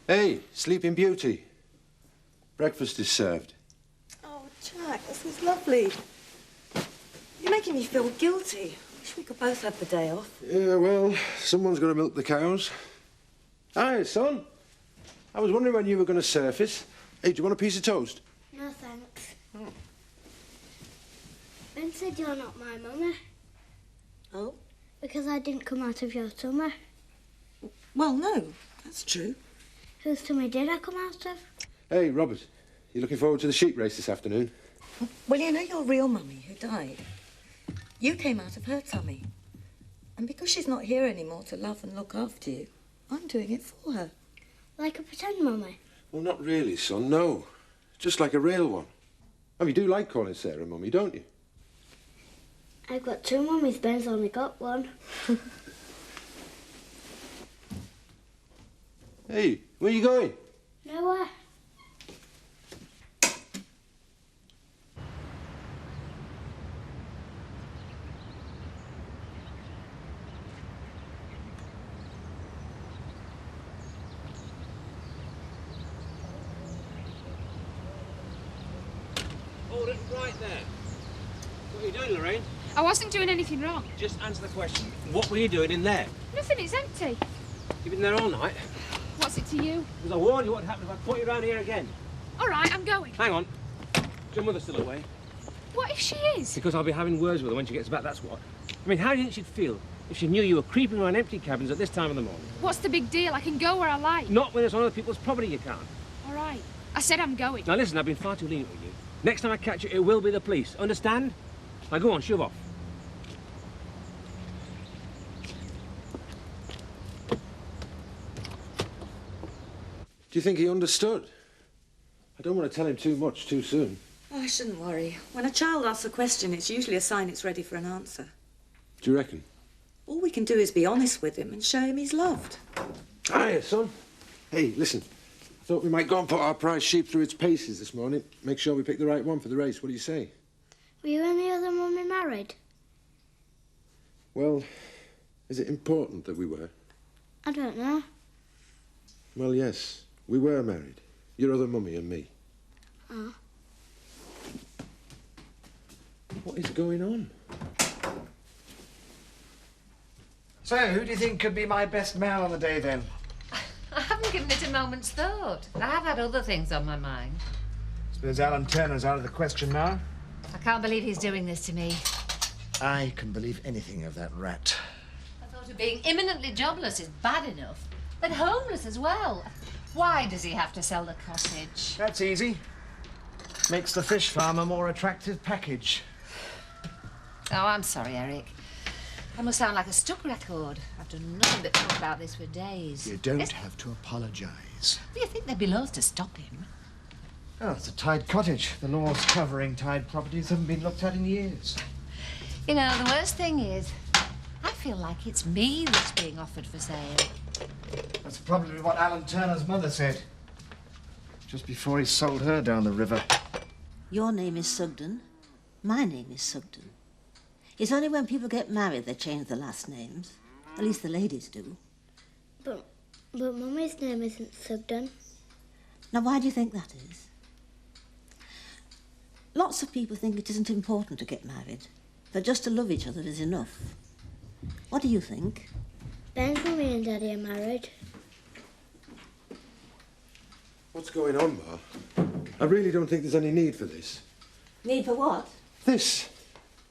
Hey, Sleeping Beauty. Breakfast is served. Oh, Jack, this is lovely. You're making me feel guilty. I wish we could both have the day off. Yeah, well, someone's got to milk the cows. Hi, son. I was wondering when you were going to surface. Hey, do you want a piece of toast? No, thanks. Oh. Ben said you're not my mummy. Oh? Because I didn't come out of your tummy. Well, no, that's true. Whose tummy did I come out of? Hey, Robert, you looking forward to the sheep race this afternoon? Well, you know your real mummy who died? You came out of her tummy. And because she's not here anymore to love and look after you, I'm doing it for her. Like a pretend mummy? Well, not really, son, no. Just like a real one. Oh, you do like calling Sarah mummy, don't you? I've got two mummies, Ben's only got one. Hey, where are you going? Nowhere. Hold it right there. What are you doing, Lorraine? I wasn't doing anything wrong. Just answer the question. What were you doing in there? Nothing, it's empty. You've been there all night. What's it to you? Because I warned you what happened if I caught you around here again. All right, I'm going. Hang on. Is your mother still away? What if she is? Because I'll be having words with her when she gets back, that's what. I mean, how do you think she'd feel if she knew you were creeping around empty cabins at this time of the morning? What's the big deal? I can go where I like. Not when it's on other people's property, you can't. All right. I said I'm going. Now listen, I've been far too lenient with you. Next time I catch you, it will be the police. Understand? Now go on, shove off. Do you think he understood? I don't want to tell him too much too soon. Oh, I shouldn't worry. When a child asks a question, it's usually a sign it's ready for an answer. Do you reckon? All we can do is be honest with him and show him he's loved. Hiya, son. Hey, listen. I thought we might go and put our prize sheep through its paces this morning. Make sure we pick the right one for the race. What do you say? Were you and the other mummy married? Well, is it important that we were? I don't know. Well, yes. We were married. Your other mummy and me. Oh. What is going on? So, who do you think could be my best man on the day, then? I haven't given it a moment's thought. I have had other things on my mind. Suppose Alan Turner's out of the question now? I can't believe he's doing this to me. I can believe anything of that rat. I thought of being imminently jobless is bad enough, but homeless as well. Why does he have to sell the cottage? That's easy. Makes the fish farm a more attractive package. Oh, I'm sorry, Eric. I must sound like a stuck record. I've done nothing but talk about this for days. You don't have to apologise. Do you think there'd be laws to stop him? Oh, it's a tied cottage. The laws covering tied properties haven't been looked at in years. You know, the worst thing is, I feel like it's me that's being offered for sale. That's probably what Alan Turner's mother said. Just before he sold her down the river. Your name is Sugden. My name is Sugden. It's only when people get married they change the last names. At least the ladies do. But Mummy's name isn't Sugden. Now, why do you think that is? Lots of people think it isn't important to get married, that just to love each other is enough. What do you think? Ben's mummy and daddy are married. What's going on, Ma? I really don't think there's any need for this. Need for what? This.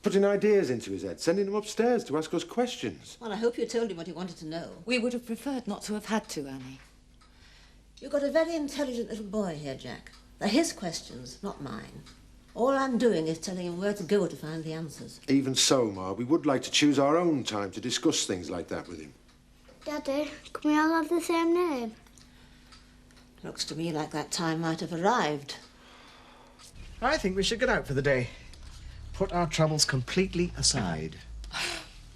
Putting ideas into his head, sending him upstairs to ask us questions. Well, I hope you told him what he wanted to know. We would have preferred not to have had to, Annie. You've got a very intelligent little boy here, Jack. They're his questions, not mine. All I'm doing is telling him where to go to find the answers. Even so, Ma, we would like to choose our own time to discuss things like that with him. Daddy, can we all have the same name? Looks to me like that time might have arrived. I think we should get out for the day. Put our troubles completely aside.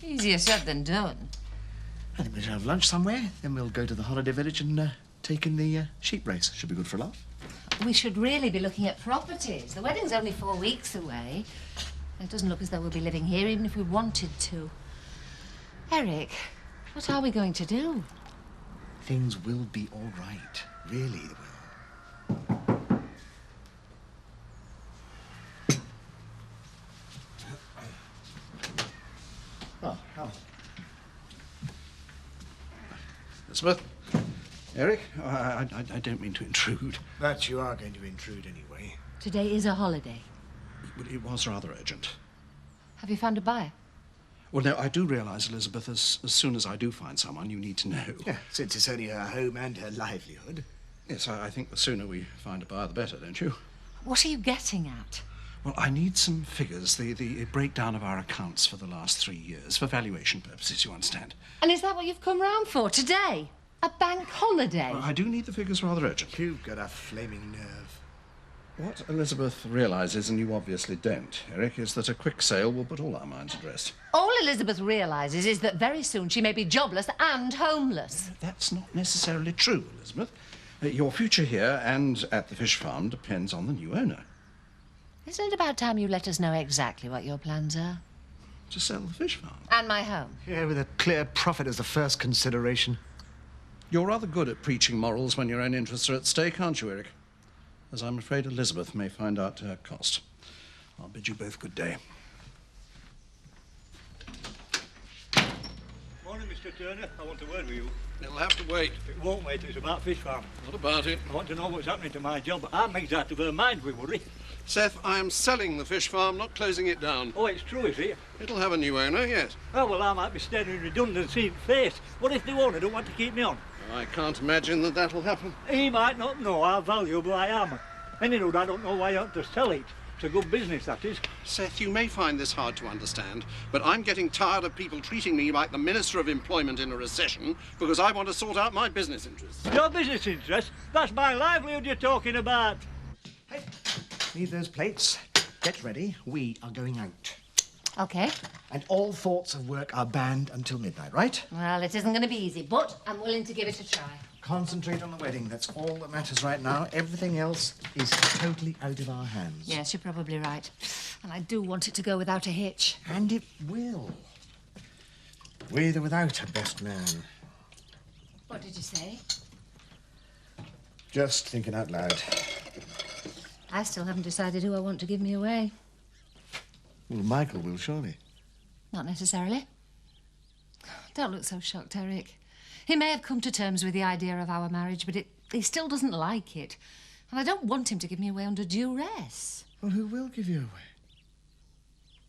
Easier said than done. I think we should have lunch somewhere, then we'll go to the holiday village and take in the sheep race. Should be good for a laugh. We should really be looking at properties. The wedding's only 4 weeks away. It doesn't look as though we'll be living here, even if we wanted to. Eric, what are we going to do? Things will be all right. Really will. Oh, Helen. Elizabeth? Eric? I don't mean to intrude. But you are going to intrude anyway. Today is a holiday. But it was rather urgent. Have you found a buyer? Well, no, I do realise, Elizabeth, as soon as I do find someone, you need to know. Yeah, since it's only her home and her livelihood. Yes, I think the sooner we find a buyer, the better, don't you? What are you getting at? Well, I need some figures, the breakdown of our accounts for the last 3 years, for valuation purposes, you understand. And is that what you've come round for today? A bank holiday? Well, I do need the figures rather urgent. You've got a flaming nerve. What Elizabeth realises, and you obviously don't, Eric, is that a quick sale will put all our minds at rest. All Elizabeth realises is that very soon she may be jobless and homeless. That's not necessarily true, Elizabeth. Your future here and at the fish farm depends on the new owner. Isn't it about time you let us know exactly what your plans are? To sell the fish farm. And my home. Yeah, with a clear profit as the first consideration. You're rather good at preaching morals when your own interests are at stake, aren't you, Eric? As I'm afraid Elizabeth may find out to her cost. I'll bid you both good day. Morning, Mr. Turner. I want a word with you. It'll have to wait. It won't wait. It's about fish farm. What about it? I want to know what's happening to my job. I'm exactly of her mind, we worry. Seth, I am selling the fish farm, not closing it down. Oh, it's true, is it? It'll have a new owner, yes. Oh, well, I might be staring redundancy in face. What if the owner don't want to keep me on? I can't imagine that that'll happen. He might not know how valuable I am. Anyhow, I don't know why I ought to sell it. It's a good business, that is. Seth, you may find this hard to understand, but I'm getting tired of people treating me like the Minister of Employment in a recession because I want to sort out my business interests. Your business interest? That's my livelihood you're talking about. Hey, need those plates. Get ready. We are going out. OK. And all thoughts of work are banned until midnight, right? Well, it isn't going to be easy, but I'm willing to give it a try. Concentrate on the wedding. That's all that matters right now. Everything else is totally out of our hands. Yes, you're probably right. And I do want it to go without a hitch. And it will. With or without a best man. What did you say? Just thinking out loud. I still haven't decided who I want to give me away. Well, Michael will, surely. Not necessarily. Don't look so shocked, Eric. He may have come to terms with the idea of our marriage, but he still doesn't like it. And I don't want him to give me away under duress. Well, who will give you away?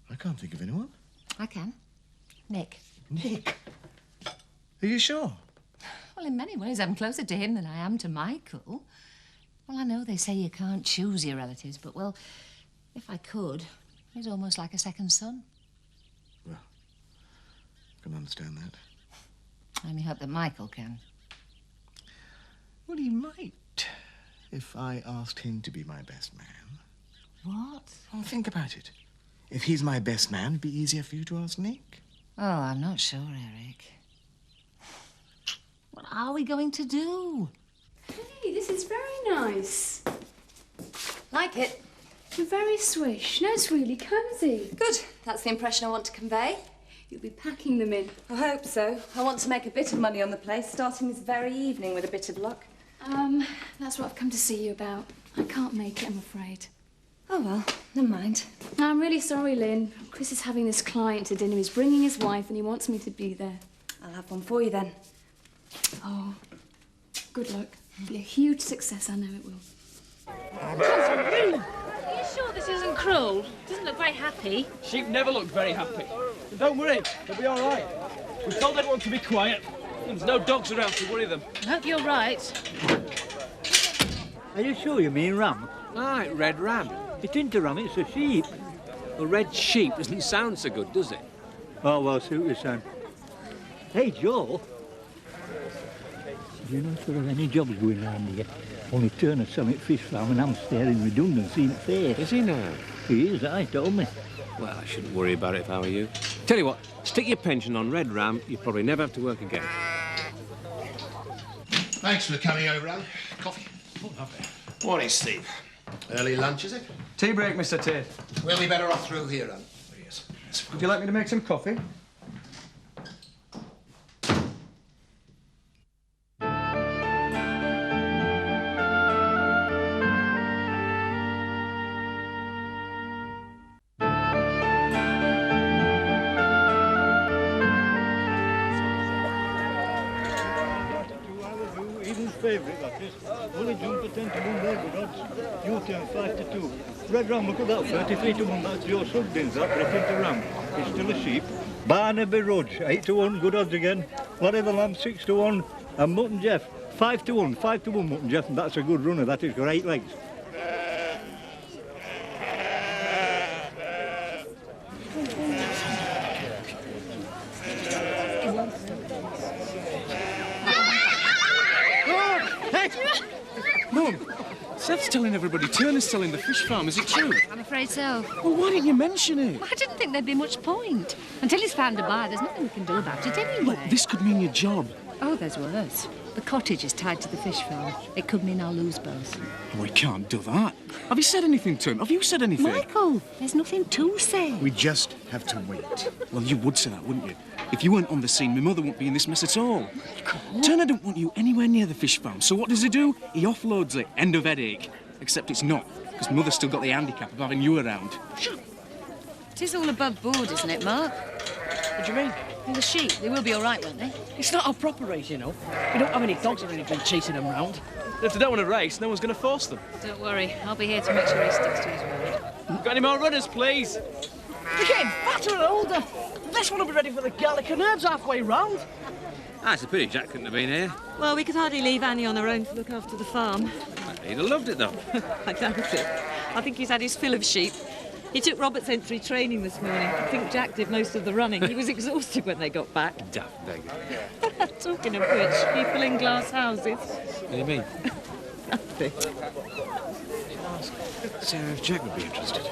I can't think of anyone. I can. Nick. Nick? Are you sure? Well, in many ways, I'm closer to him than I am to Michael. Well, I know they say you can't choose your relatives, but, well, if I could, he's almost like a second son. Well, I can understand that. I only hope that Michael can. Well, he might, if I asked him to be my best man. What? Well, think about it. If he's my best man, it'd be easier for you to ask Nick. Oh, I'm not sure, Eric. What are we going to do? Hey, this is very nice. Like it? You're very swish. No, it's really cosy. Good. That's the impression I want to convey. You'll be packing them in. I hope so. I want to make a bit of money on the place, starting this very evening with a bit of luck. That's what I've come to see you about. I can't make it, I'm afraid. Oh, well, never mind. I'm really sorry, Lynn. Chris is having this client to dinner. He's bringing his wife and he wants me to be there. I'll have one for you then. Oh, good luck. It'll be a huge success, I know it will. Are you sure this isn't cruel? Doesn't look very happy. Sheep never look very happy. But don't worry, they'll be all right. We told everyone to be quiet. There's no dogs around to worry them. I hope you're right. Are you sure you mean ram? Aye, red ram. It isn't a ram, it's a sheep. A red sheep doesn't sound so good, does it? Oh, well, suit your son. Hey, Joe. Do you know if there are any jobs going around here? Only Turner Summit Fish Farm and I'm staring redundancy in the face. Is he now? He is, I told me. Well, I shouldn't worry about it if I were you. Tell you what, stick your pension on red ram, you probably never have to work again. Thanks for coming over, Alan. Coffee? Oh, lovely. Morning, Steve. Early lunch, is it? Tea break, Mr. Tate. We'll be better off through here, Alan. Oh, yes. Would you like me to make some coffee? favourite, that is. Only jumper 10 to 1 there, good odds. You turn 5 to 2. Red Ram, look at that, 33 to 1. That's your Sugden's, that, breaking to Ram. It's still a sheep. Barnaby Rudge, 8 to 1, good odds again. Larry the Lamb, 6 to 1. And Mutton Jeff, 5 to 1. 5 to 1, Mutton Jeff, and that's a good runner, that is, got 8 legs. Mum, Seth's telling everybody Turner's selling the fish farm. Is it true? I'm afraid so. Well, why didn't you mention it? I didn't think there'd be much point. Until he's found a buyer, there's nothing we can do about it anyway. Look, this could mean your job. Oh, there's worse. The cottage is tied to the fish farm. It could mean I'll lose both. Oh, we can't do that. Have you said anything to him? Have you said anything? Michael, there's nothing to say. We just have to wait. Well, you would say that, wouldn't you? If you weren't on the scene, my mother wouldn't be in this mess at all. Turner don't want you anywhere near the fish farm, so what does he do? He offloads it. End of headache. Except it's not, because Mother's still got the handicap of having you around. It is all above board, isn't it, Mark? What do you mean? Well, the sheep, they will be all right, won't they? It's not our proper race, you know. We don't have any dogs or anything chasing them round. If they don't want to race, no one's going to force them. Don't worry, I'll be here to make sure he sticks to his word. Got any more runners, please? We're getting fatter and older. This one will be ready for the Gallic and Herbs halfway round. Ah, it's a pity Jack couldn't have been here. Well, we could hardly leave Annie on her own to look after the farm. He'd have loved it, though. I doubt it. I think he's had his fill of sheep. He took Robert's entry training this morning. I think Jack did most of the running. He was exhausted when they got back. Daft beggar. Talking of which, people in glass houses. What do you mean? Nothing. Sarah, if Jack would be interested.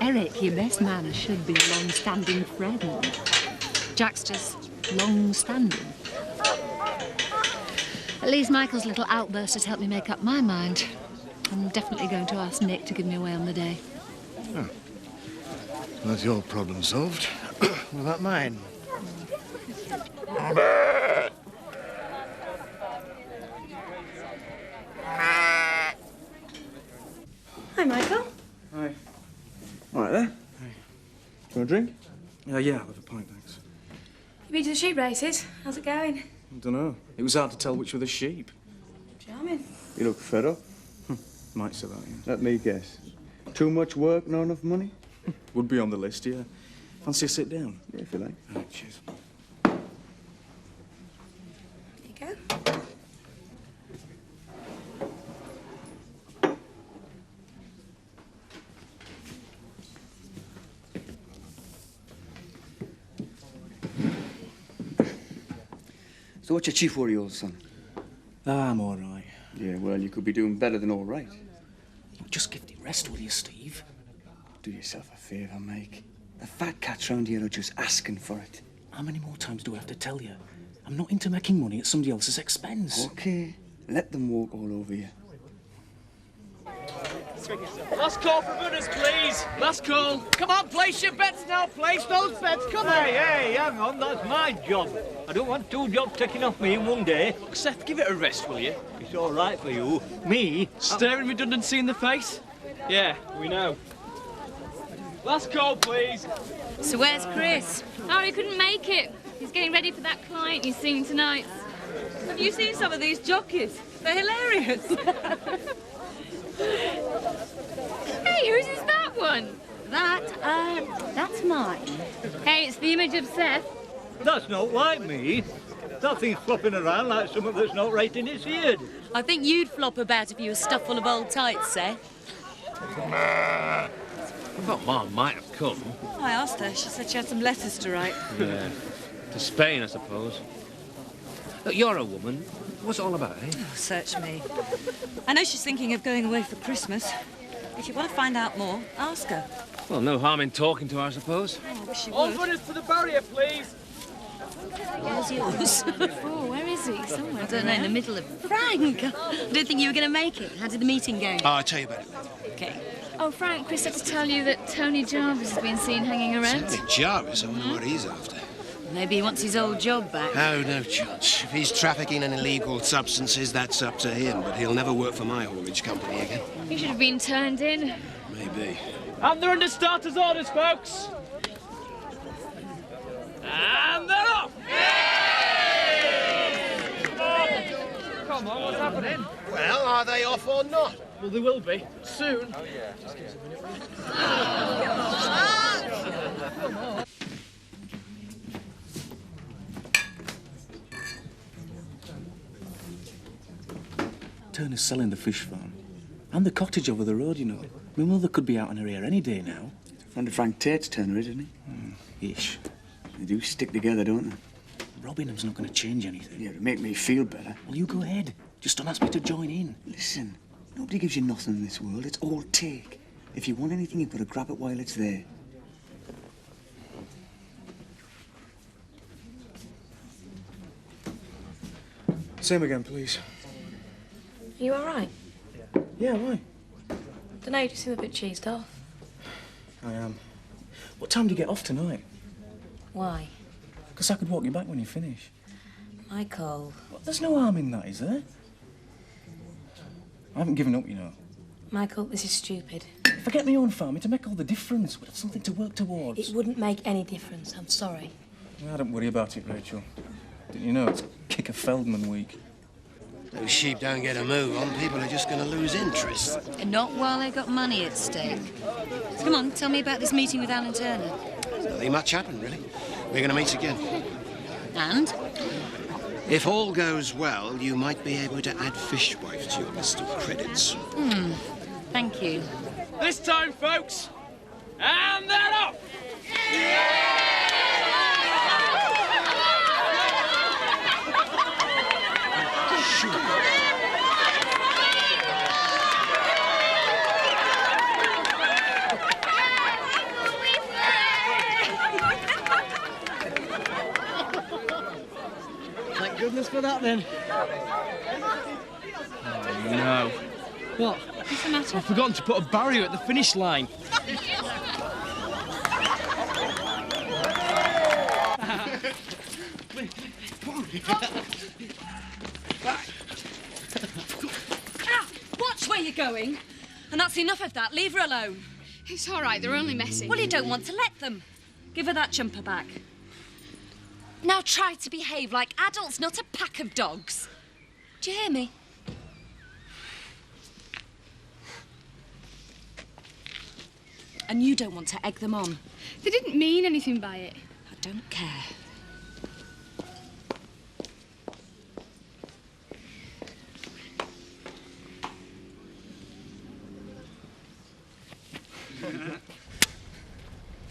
Eric, your best man should be a long-standing friend. Jack's just long-standing. At least Michael's little outburst has helped me make up my mind. I'm definitely going to ask Nick to give me away on the day. Oh. Well, that's your problem solved. What about mine? Hi, Michael. Hi. All right there. Hey. Do you want a drink? Yeah, I'll have a pint, thanks. You been to the sheep races? How's it going? I don't know. It was hard to tell which were the sheep. Charming. You look fed up. Might say that, yeah. Let me guess. Too much work, not enough money? Would be on the list, yeah. Fancy a sit down? Yeah, if you like. Oh, cheers. There you go. So what's your chief worry, old son? I'm all right. Yeah, well, you could be doing better than all right. Just give it rest, will you, Steve? Do yourself a favour, Mike. The fat cats round here are just asking for it. How many more times do I have to tell you? I'm not into making money at somebody else's expense. OK. Let them walk all over you. Last call for runners, please. Last call. Come on, place your bets now. Place those bets. Come on. Hey, hang on. That's my job. I don't want 2 jobs taken off me in one day. Seth, give it a rest, will you? It's all right for you. Me? Staring redundancy in the face? Yeah, we know. Last call, please. So where's Chris? Oh, he couldn't make it. He's getting ready for that client he's seeing tonight. Have you seen some of these jockeys? They're hilarious. Hey, whose is that one? That's mine. Hey, it's the image of Seth. That's not like me. That thing's flopping around like something that's not right in its head. I think you'd flop about if you were stuffed full of old tights, Seth. I thought Mom might have come. I asked her. She said she had some letters to write. Yeah. To Spain, I suppose. Look, you're a woman. What's it all about, eh? Oh, search me. I know she's thinking of going away for Christmas. If you want to find out more, ask her. Well, no harm in talking to her, I suppose. Oh, I wish you All would. runners to the barrier, please. Where's yours? Oh, where is he? Somewhere. I don't know, in the middle of... Frank! I didn't think you were going to make it. How did the meeting go? Oh, I'll tell you about it. OK. Oh, Frank, Chris had to tell you that Tony Jarvis has been seen hanging around. Tony Jarvis? I wonder what he's after. Maybe he wants his old job back. Oh, no chance. If he's trafficking in illegal substances, that's up to him. But he'll never work for my haulage company again. He should have been turned in. Maybe. And they're under starters' orders, folks. And they're off! Come on, what's happening? Well, are they off or not? Well, they will be. Soon. Oh, yeah. Just give us a minute. Turner's selling the fish farm. And the cottage over the road, you know. My mother could be out on her ear any day now. Friend of Frank Tate's, Turner, isn't he? Ish. They do stick together, don't they? Robbing them's not going to change anything. Yeah, it'll make me feel better. Well, you go ahead. Just don't ask me to join in. Listen, nobody gives you nothing in this world. It's all take. If you want anything, you've got to grab it while it's there. Same again, please. Are you all right? Yeah, why? Dunno, you just seem a bit cheesed off. I am. What time do you get off tonight? Why? Because I could walk you back when you finish. Michael. Well, there's no harm in that, is there? I haven't given up, you know. Michael, this is stupid. If I get my own farm, it'd make all the difference. We'd have something to work towards. It wouldn't make any difference. I'm sorry. Yeah, don't worry about it, Rachel. Didn't you know it's Kicker Feldman week? Those sheep don't get a move on, people are just going to lose interest. And not while they've got money at stake. So come on, tell me about this meeting with Alan Turner. Nothing much happened, really. We're going to meet again. And? If all goes well, you might be able to add Fishwife to your list of credits. Thank you. This time, folks. And they're off! Thank goodness for that, then. Oh, no. What? What's the matter? I've forgotten to put a barrier at the finish line. Watch where you're going. And that's enough of that. Leave her alone. It's all right, they're only messing. Well, you don't want to let them. Give her that jumper back. Now try to behave like adults, not a pack of dogs. Do you hear me? And you don't want to egg them on. They didn't mean anything by it. I don't care.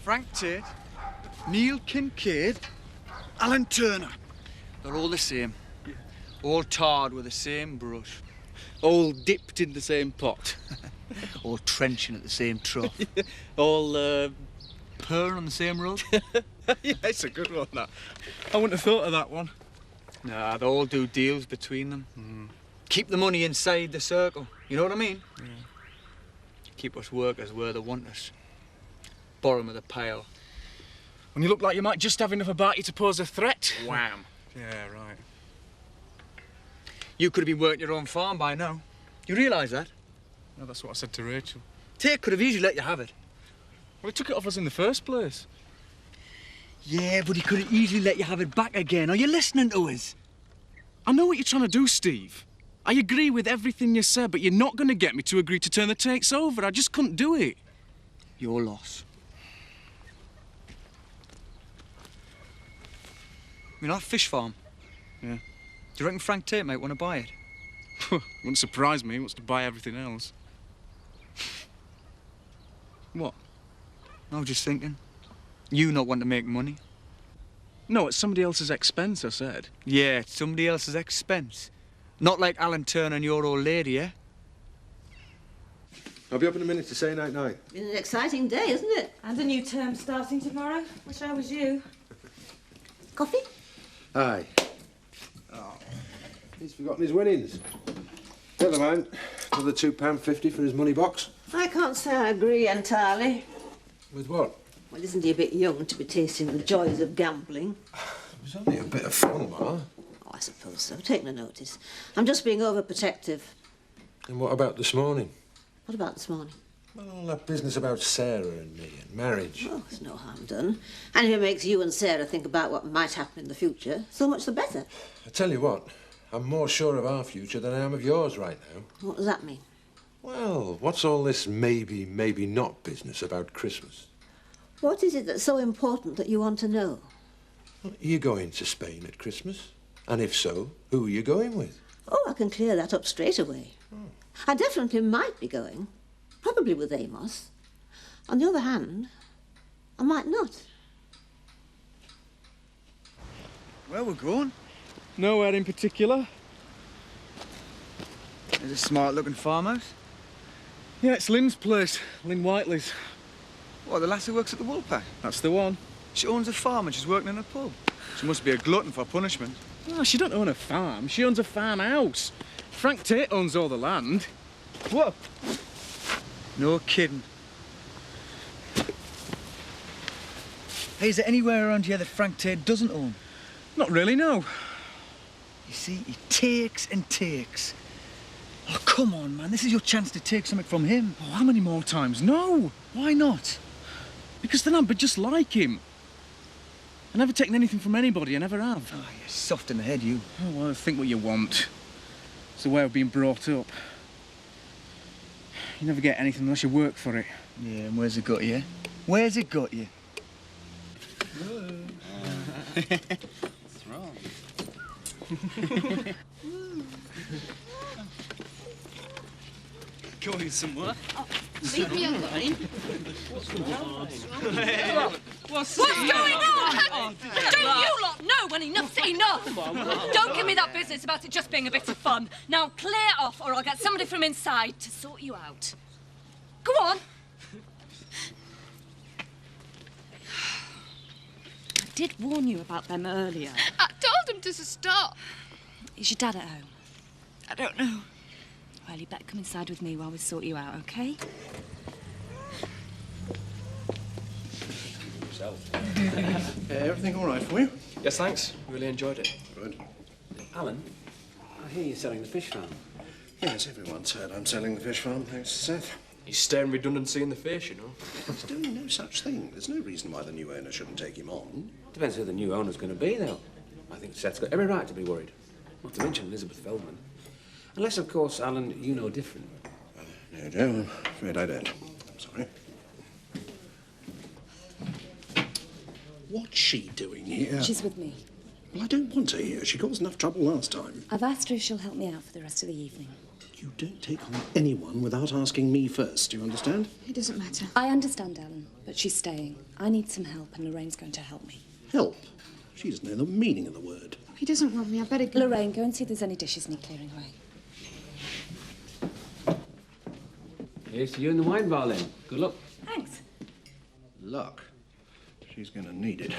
Frank Tate, Neil Kincaid, Alan Turner. They're all the same. All tarred with the same brush. All dipped in the same pot. All trenching at the same trough. All, purring on the same road. Yeah, it's a good one, that. I wouldn't have thought of that one. Nah, they all do deals between them. Keep the money inside the circle. You know what I mean? Yeah. Keep us workers where they want us. Bottom of the pile. When you look like you might just have enough about you to pose a threat. Wham. Yeah, right. You could have been working your own farm by now. You realise that? No, that's what I said to Rachel. Tate could have easily let you have it. Well, he took it off us in the first place. Yeah, but he could have easily let you have it back again. Are you listening to us? I know what you're trying to do, Steve. I agree with everything you said, but you're not going to get me to agree to turn the takes over. I just couldn't do it. Your loss. You know that fish farm? Yeah. Do you reckon Frank Tate might want to buy it? Wouldn't surprise me. He wants to buy everything else. What? I was just thinking. You not want to make money. No, it's somebody else's expense, I said. Yeah, it's somebody else's expense. Not like Alan Turner and your old lady, eh? I'll be up in a minute to say night-night. Been an exciting day, isn't it? And a new term starting tomorrow. Wish I was you. Coffee? Aye. Oh, he's forgotten his winnings. Never mind. Another £2.50 for his money box. I can't say I agree entirely. With what? Well, isn't he a bit young to be tasting the joys of gambling? It was only a bit of fun, Ma. Oh, I suppose so. Take no notice. I'm just being overprotective. And what about this morning? What about this morning? Well, all that business about Sarah and me and marriage. Oh, there's no harm done. And if it makes you and Sarah think about what might happen in the future, so much the better. I tell you what, I'm more sure of our future than I am of yours right now. What does that mean? Well, what's all this maybe, maybe not business about Christmas? What is it that's so important that you want to know? Are you going to Spain at Christmas? And if so, who are you going with? Oh, I can clear that up straight away. I definitely might be going. Probably with Amos. On the other hand, I might not. Where we're going? Nowhere in particular. There's a smart-looking farmhouse. Yeah, it's Lynn's place. Lynn Whiteley's. What, the lass who works at the Woolpack? That's the one. She owns a farm and she's working in a pub. She must be a glutton for punishment. Oh, she don't own a farm. She owns a farmhouse. Frank Tate owns all the land. What? No kidding. Hey, is there anywhere around here that Frank Tate doesn't own? Not really, no. You see, he takes and takes. Oh, come on, man. This is your chance to take something from him. Oh, how many more times? No. Why not? Because then I'm just like him. I've never taken anything from anybody. I never have. Oh, you're soft in the head, you. Oh, well, think what you want. It's the way I've been brought up. You never get anything unless you work for it. Yeah, and where's it got you? Where's it got you? What's wrong? Going somewhere? Leave me alone. What's going on? Don't you lot know when enough's enough? Don't give me that business about it just being a bit of fun. Now clear off or I'll get somebody from inside to sort you out. Go on. I did warn you about them earlier. I told him to stop. Is your dad at home? I don't know. Well, you better come inside with me while we sort you out, OK? Everything all right for you? Yes, thanks. Really enjoyed it. Good. Alan, I hear you're selling the fish farm. Yes, everyone's heard I'm selling the fish farm, thanks to Seth. He's staring redundancy in the face, you know. He's doing no such thing. There's no reason why the new owner shouldn't take him on. Depends who the new owner's going to be, though. I think Seth's got every right to be worried. Not to mention Elizabeth Feldman. Unless, of course, Alan, you know different. No, Joe, I'm afraid I don't. I'm sorry. What's she doing here? She's with me. Well, I don't want her here. She caused enough trouble last time. I've asked her if she'll help me out for the rest of the evening. You don't take on anyone without asking me first, do you understand? It doesn't matter. I understand, Alan, but she's staying. I need some help and Lorraine's going to help me. Help? She doesn't know the meaning of the word. He doesn't want me. I better go. Lorraine, go and see if there's any dishes need clearing away. Here's to you in the wine bar, then. Good luck. Thanks. Luck. She's going to need it.